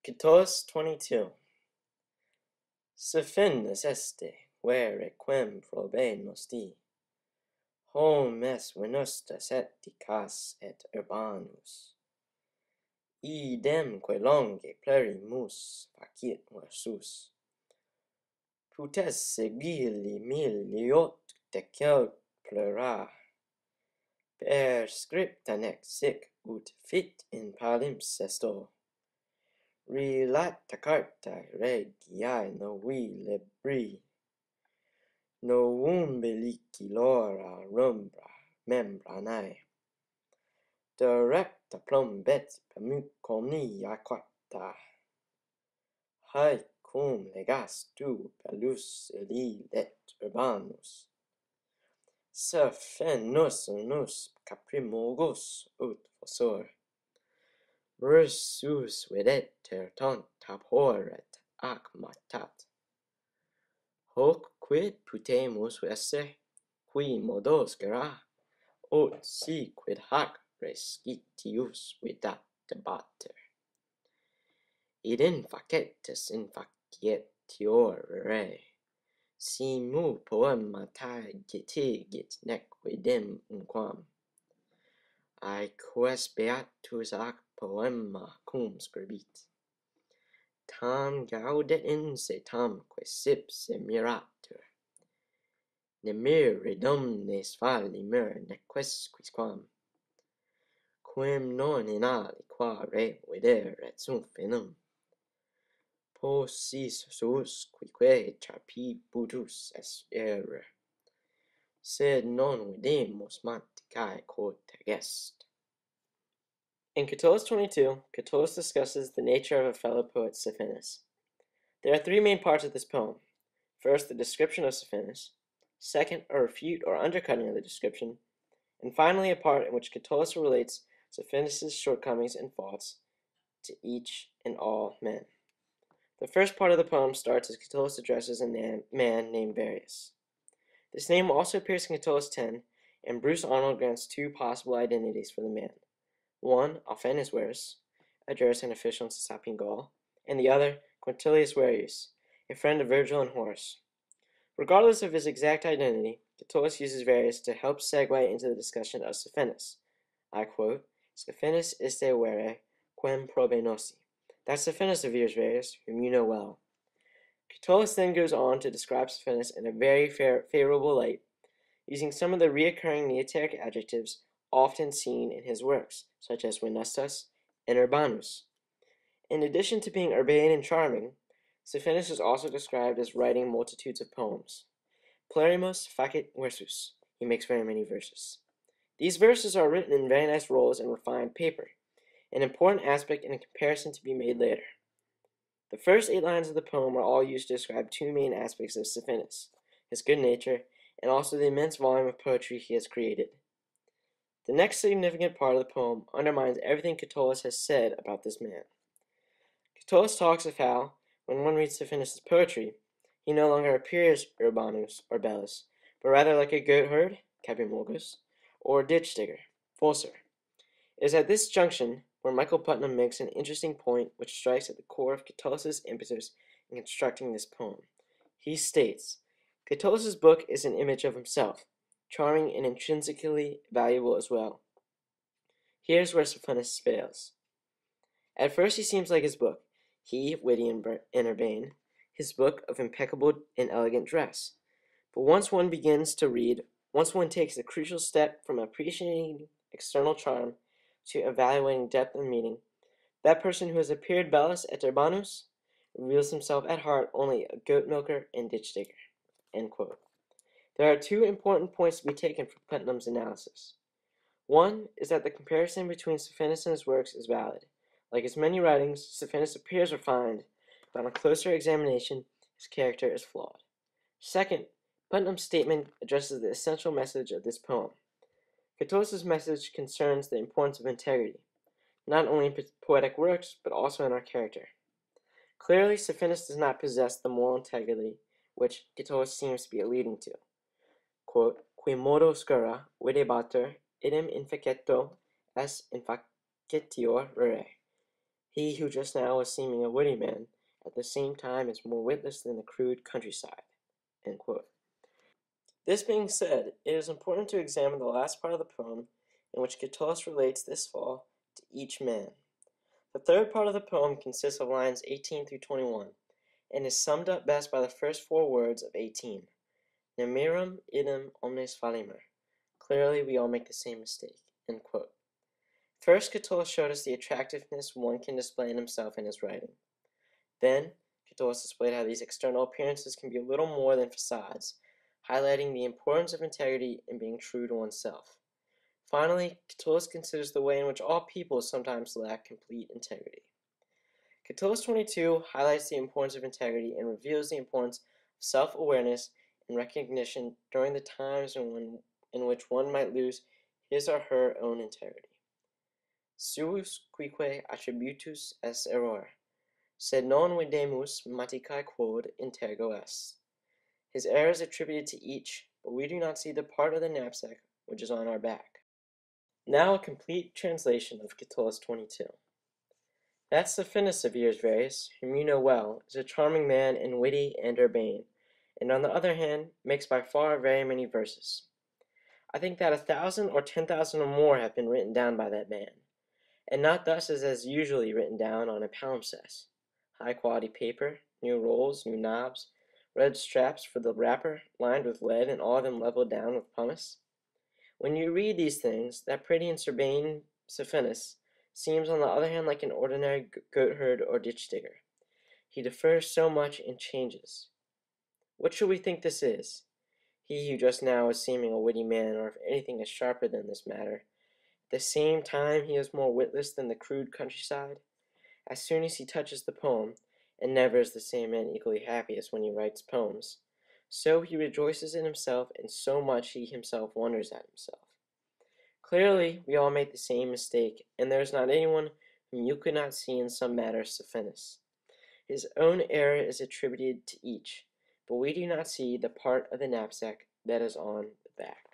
Catullus 22. Sophinis este, vere quem probe nosti, homes venustas et dicas et urbanus, idemque longe plerimus facit versus, putes sigilli miliot decelt plura, per scripta nec sic ut fit in palimpsesto. Relata cartae regiae novi libri, novum bellici lora rumbra membranae, directa plumbet pamuconia quata, haec cum legas tu bellus illet urbanus, Sophinus unus caprimogus ut fossor, versus videter tanta poret ac matat. Hoc quid putemus esse, qui modos gera, ut si quid hac rescitius vidat debater. Id in facetis infacietior re, si mu poemata gitigit nec videm unquam. Aequas beatus ac poema cum scribit, tam gaudet in se tamque sipse miratur, nemir domnes fallimur neques quisquam, quem non in aliquare videret sum finum, possis sus quique trapibutus est sed non videmus manticae quod tegest. In Catullus 22, Catullus discusses the nature of a fellow poet, Sophinus. There are three main parts of this poem. First, the description of Sophinus. Second, a refute or undercutting of the description. And finally, a part in which Catullus relates Sophinus's shortcomings and faults to each and all men. The first part of the poem starts as Catullus addresses a man named Varius. This name also appears in Catullus 10, and Bruce Arnold grants two possible identities for the man. One, Alphenus Verus, a jurist and official in Cisalpine Gaul, and the other, Quintilius Varius, a friend of Virgil and Horace. Regardless of his exact identity, Catullus uses Varius to help segue into the discussion of Sophinus. I quote, Sophinus iste vere quem probe nosi. That's Sophinus of Varius, whom you know well. Catullus then goes on to describe Sophinus in a very favorable light, using some of the recurring neoteric adjectives often seen in his works, such as venustus and urbanus. In addition to being urbane and charming, Sophinus is also described as writing multitudes of poems. Plerimus facit versus. He makes very many verses. These verses are written in very nice rolls and refined paper, an important aspect in a comparison to be made later. The first 8 lines of the poem are all used to describe two main aspects of Sophinus, his good nature, and also the immense volume of poetry he has created. The next significant part of the poem undermines everything Catullus has said about this man. Catullus talks of how, when one reads Sophinus' poetry, he no longer appears urbanus or bellus, but rather like a goat herd, capimulgus, or ditch digger, fossor. It is at this junction where Michael Putnam makes an interesting point which strikes at the core of Catullus' impetus in constructing this poem. He states, Catullus' book is an image of himself, charming and intrinsically valuable as well. Here's where Sophinus fails. At first he seems like his book, he witty and urbane, his book of impeccable and elegant dress. But once one begins to read, once one takes the crucial step from appreciating external charm to evaluating depth and meaning, that person who has appeared bellus et urbanus reveals himself at heart only a goat milker and ditch digger. End quote. There are two important points to be taken from Putnam's analysis. One is that the comparison between Sophinus and his works is valid. Like his many writings, Sophinus appears refined, but on a closer examination, his character is flawed. Second, Putnam's statement addresses the essential message of this poem. Catullus' message concerns the importance of integrity, not only in poetic works, but also in our character. Clearly, Sophinus does not possess the moral integrity which Catullus seems to be alluding to. Quote, qui modo scura videbatur idem infaceto es infacetior rere. He who just now was seeming a witty man, at the same time is more witless than the crude countryside. End quote. This being said, it is important to examine the last part of the poem, in which Catullus relates this fall to each man. The third part of the poem consists of lines 18 through 21, and is summed up best by the first four words of 18. Nemirum idem omnes falimer. Clearly, we all make the same mistake. End quote. First, Catullus showed us the attractiveness one can display in himself in his writing. Then, Catullus displayed how these external appearances can be a little more than facades, highlighting the importance of integrity and being true to oneself. Finally, Catullus considers the way in which all people sometimes lack complete integrity. Catullus 22 highlights the importance of integrity and reveals the importance of self-awareness and recognition during the times in which one might lose his or her own integrity. Suis quique attributus est error, sed non videmus maticae quod intergo est. His error is attributed to each, but we do not see the part of the knapsack which is on our back. Now a complete translation of Catullus 22. That Stephanus of yours, Varius, whom you know well, is a charming man and witty and urbane, and on the other hand makes by far very many verses. I think that 1,000 or 10,000 or more have been written down by that man, and not thus as usually written down on a palimpsest, high-quality paper, new rolls, new knobs, red straps for the wrapper, lined with lead, and all of them leveled down with pumice. When you read these things, that pretty and urbane Stephanus seems on the other hand like an ordinary goatherd or ditch-digger. He differs so much and changes. What should we think this is? He who just now is seeming a witty man, or if anything is sharper than this matter, at the same time he is more witless than the crude countryside. As soon as he touches the poem, and never is the same man equally happy as when he writes poems, so he rejoices in himself, and so much he himself wonders at himself. Clearly, we all make the same mistake, and there is not anyone whom you could not see in some matter Stephanus. His own error is attributed to each, but we do not see the part of the knapsack that is on the back.